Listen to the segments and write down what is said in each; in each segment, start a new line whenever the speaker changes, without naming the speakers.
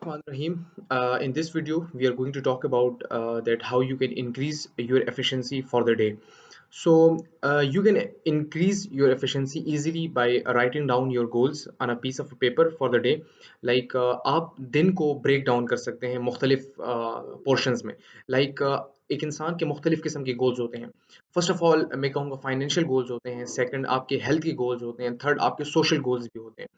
Rahim. In this video, we are going to talk about that how you can increase your efficiency for the day. You can increase your efficiency easily by writing down your goals on a piece of paper for the day. आप दिन को break down कर सकते हैं मुख्तलिफ portions में. एक इंसान के मुख्तलिफ किस्म के गोल्स होते हैं. फर्स्ट ऑफ ऑल मैं कहूँगा फाइनेंशियल गोल्स होते हैं, सेकंड आपके हेल्थ के गोल्स होते हैं, थर्ड आपके सोशल गोल्स भी होते हैं.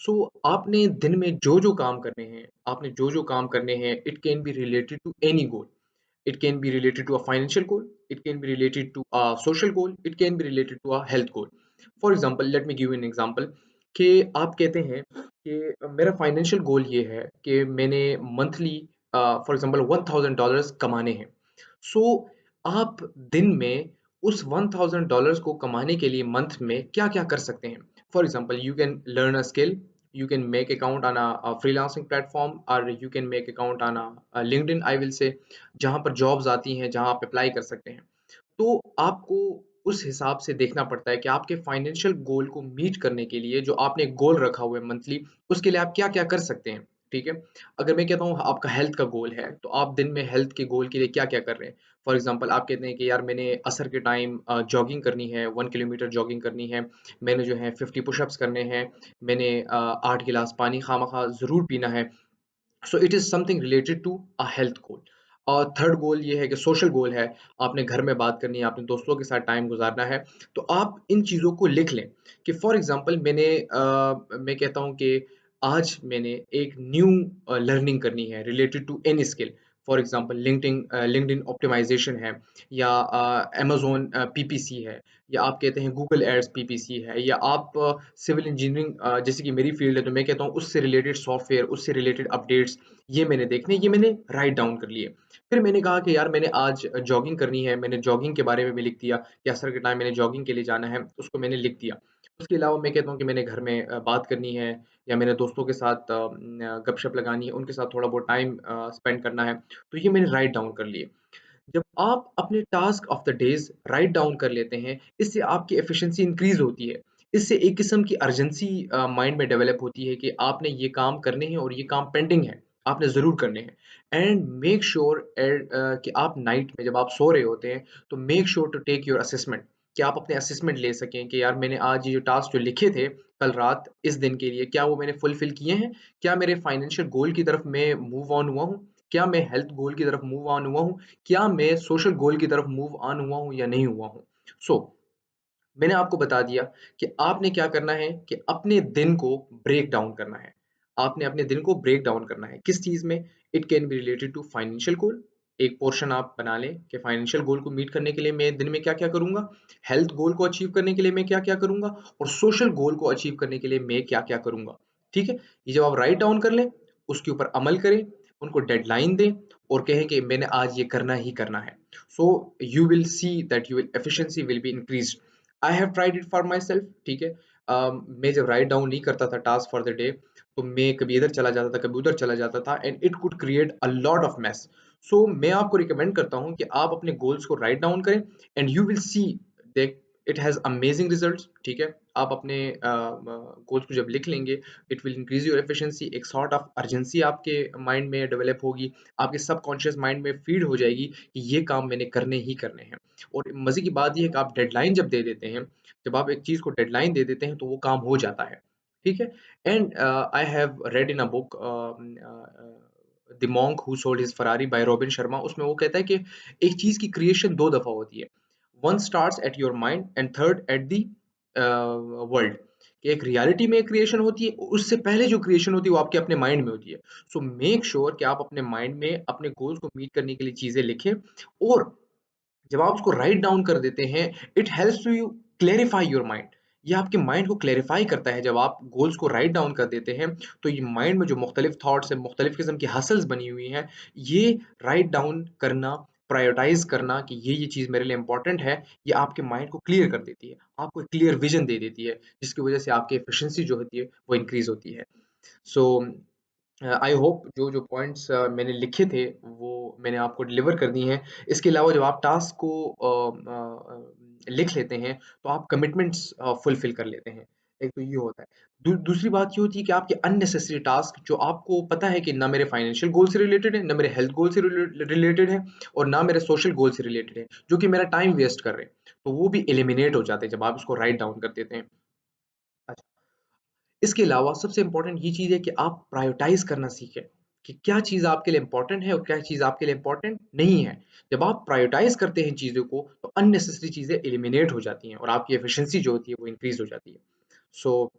सो आपने दिन में जो-जो काम करने हैं, आपने जो-जो काम करने हैं, it can be related to any goal. It can be related to a financial goal, it can be related to a social goal, it can be related to a health goal. For example, let me give you an example कि आप कहते हैं कि मेरा financial goal ये है कि मैंने मंथली फॉर एग्जांपल $1000 कमाने हैं. सो आप दिन में उस $1000 को कमाने के लिए मंथ में क्या-क्या कर सकते हैं? For example, you can learn a skill, you can make account on a freelancing platform, or you can make account on a LinkedIn, I will say, जहाँ पर जॉब्स आती हैं, जहाँ आप अप्लाई कर सकते हैं. तो आपको उस हिसाब से देखना पड़ता है कि आपके फाइनेंशियल गोल को मीट करने के लिए जो आपने गोल रखा हुआ है मंथली, उसके लिए आप क्या-क्या कर सकते हैं, ठीक है? अगर मैं कहता हूँ आपका हेल्थ का गोल है, तो आप दिन में हेल्थ के गोल के लिए क्या-क्या कर रहे हैं? फॉर एग्ज़ाम्पल आप कहते हैं कि यार मैंने असर के टाइम जॉगिंग करनी है, 1 किलोमीटर जॉगिंग करनी है, मैंने जो है 50 पुशअप्स करने हैं, मैंने 8 गिलास पानी खामख़ा ज़रूर पीना है. So it is something related to a health goal. और थर्ड गोल ये है कि सोशल गोल है, आपने घर में बात करनी है, आपने दोस्तों के साथ टाइम गुज़ारना है, तो आप इन चीज़ों को लिख लें कि फॉर एग्ज़ाम्पल मैं कहता हूँ कि आज मैंने एक न्यू लर्निंग करनी है related to any skill. For example LinkedIn optimization है, या अमेज़न पीपीसी है, या आप कहते हैं गूगल एड्स पीपीसी है, या आप सिविल इंजीनियरिंग जैसे कि मेरी फ़ील्ड है, तो मैं कहता हूँ उससे रिलेटेड सॉफ्टवेयर, उससे रिलेटेड अपडेट्स ये मैंने देखने, ये मैंने राइट डाउन कर लिए. फिर मैंने कहा कि यार मैंने आज जॉगिंग करनी है, मैंने जॉगिंग के बारे में भी लिख दिया कि असर के टाइम मैंने जॉगिंग के लिए जाना है, उसको मैंने लिख दिया. उसके अलावा मैं कहता हूँ कि मैंने घर में बात करनी है, या मेरे दोस्तों के साथ गपशप लगानी है, उनके साथ थोड़ा बहुत टाइम स्पेंड करना है, तो ये मैंने राइट डाउन कर लिए. जब आप अपने task of the days write down कर लेते हैं, इससे आपकी एफिशिएंसी इंक्रीज़ होती है. इससे एक किस्म की अर्जेंसी माइंड में डेवलप होती है कि आपने ये काम करने हैं और ये काम पेंडिंग है, आपने ज़रूर करने हैं. एंड मेक श्योर कि आप नाइट में जब आप सो रहे होते हैं, तो make sure to take your assessment, कि आप अपने असेसमेंट ले सकें कि यार मैंने आज ये जो टास्क जो लिखे थे कल रात इस दिन के लिए, क्या वो मैंने फुलफ़िल किए हैं? क्या मेरे फाइनेंशियल गोल की तरफ मैं मूव ऑन हुआ हूँ? क्या मैं हेल्थ गोल की तरफ मूव ऑन हुआ हूँ? क्या मैं सोशल गोल की तरफ मूव ऑन हुआ हूँ या नहीं हुआ हूँ? सो मैंने आपको बता दिया कि आपने क्या करना है कि अपने दिन को ब्रेक डाउन करना है। आपने अपने दिन को ब्रेक डाउन करना है। किस चीज़ में? It can be related to financial goal. एक पोर्शन आप बना लें कि फाइनेंशियल गोल को मीट करने के लिए मैं दिन में क्या-क्या करूँगा? हेल्थ गोल को अचीव करने के लिए मैं क्या-क्या करूँगा? और सोशल गोल को अचीव करने के लिए मैं क्या-क्या करूँगा? ठीक है? ये जब आप राइट डाउन कर लें, उसके ऊपर अमल करें, उनको डेडलाइन दें और कहें कि मैंने आज ये करना ही करना है। So you will see that your efficiency will be increased. I have tried it for my self, ठीक है. मैं जब राइट डाउन नहीं करता था टास्क फॉर द डे, तो मैं कभी इधर चला जाता था, कभी उधर चला जाता था, and it could create a lot of mess. So मैं आपको रिकमेंड करता हूँ कि आप अपने गोल्स को राइट डाउन करें, and you will see that it has amazing results, ठीक है. आप अपने गोल्स को जब लिख लेंगे, it will increase your efficiency. एक सॉर्ट ऑफ अर्जेंसी आपके माइंड में डेवलप होगी, आपके सबकॉन्शियस माइंड में फीड हो जाएगी कि ये काम मैंने करने ही करने हैं. और मज़े की बात ये है कि आप डेडलाइन जब दे देते हैं, जब आप एक चीज़ को डेडलाइन दे देते हैं, तो वो काम हो जाता है, ठीक है? And I have read in a book the monk who sold his Ferrari bye robin Sharma. उसमें वो कहता है कि एक चीज़ की क्रिएशन 2 दफ़ा होती है. One starts at your mind and third at the world. कि एक रियलिटी में क्रिएशन होती है, उससे पहले जो क्रिएशन होती है, वो आपके अपने माइंड में होती है. सो मेक श्योर कि आप अपने माइंड में अपने गोल्स को मीट करने के लिए चीज़ें लिखें, और जब आप उसको राइट डाउन कर देते हैं, it helps to you clarify your mind. ये आपके माइंड को क्लेरिफाई करता है. जब आप गोल्स को राइट डाउन कर देते हैं, तो ये माइंड में जो मुख्तलिफ थॉट्स हैं, मुख्तलिफ किस्म की हसल्स बनी हुई हैं, ये राइट डाउन करना, प्रायोरिटाइज करना कि ये चीज़ मेरे लिए इंपॉर्टेंट है, ये आपके माइंड को क्लियर कर देती है, आपको एक क्लियर विजन दे देती है, जिसकी वजह से आपकी एफिशिएंसी जो होती है वो इंक्रीज होती है. सो आई होप जो जो पॉइंट्स मैंने लिखे थे वो मैंने आपको डिलीवर कर दी हैं. इसके अलावा जब आप टास्क को लिख लेते हैं, तो आप कमिटमेंट्स फुलफिल कर लेते हैं. एक तो ये होता है। दूसरी बात ये होती है कि आपके अननेसेसरी टास्क जो आपको पता है कि ना मेरे फाइनेंशियल गोल से रिलेटेड है, ना मेरे हेल्थ गोल से रिलेटेड है और ना मेरे सोशल गोल से रिलेटेड है, जो कि मेरा टाइम वेस्ट कर रहे हैं। तो वो भी एलिमिनेट हो जाते हैं जब आप इसको राइट डाउन कर देते हैं। अच्छा, इसके अलावा सबसे इम्पोर्टेंट ये चीज़ है कि आप प्रायोरिटाइज़ करना सीखें, कि क्या चीज़ आपके लिए इम्पोर्टेंट है और क्या चीज़ आपके लिए इम्पोर्टेंट नहीं है। जब आप प्रायोरिटाइज़ करते हैं चीज़ों को, तो अननेसेसरी चीज़ें एलिमिनेट हो जाती हैं और आपकी एफिशिएंसी जो होती है वो इंक्रीज़ हो जाती है। सो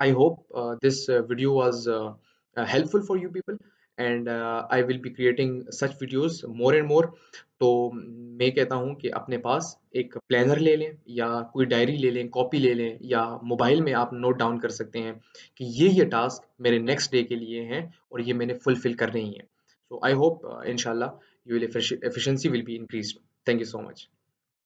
I hope this video was helpful for you people, and I will be creating such videos more and more. तो मैं कहता हूँ कि अपने पास एक प्लानर ले लें या कोई डायरी ले लें, कॉपी ले लें या मोबाइल में आप नोट डाउन कर सकते हैं कि ये टास्क मेरे नेक्स्ट डे के लिए हैं और ये मैंने फुलफिल करने ही हैं. So I hope inshallah your efficiency will be increased. Thank you so much.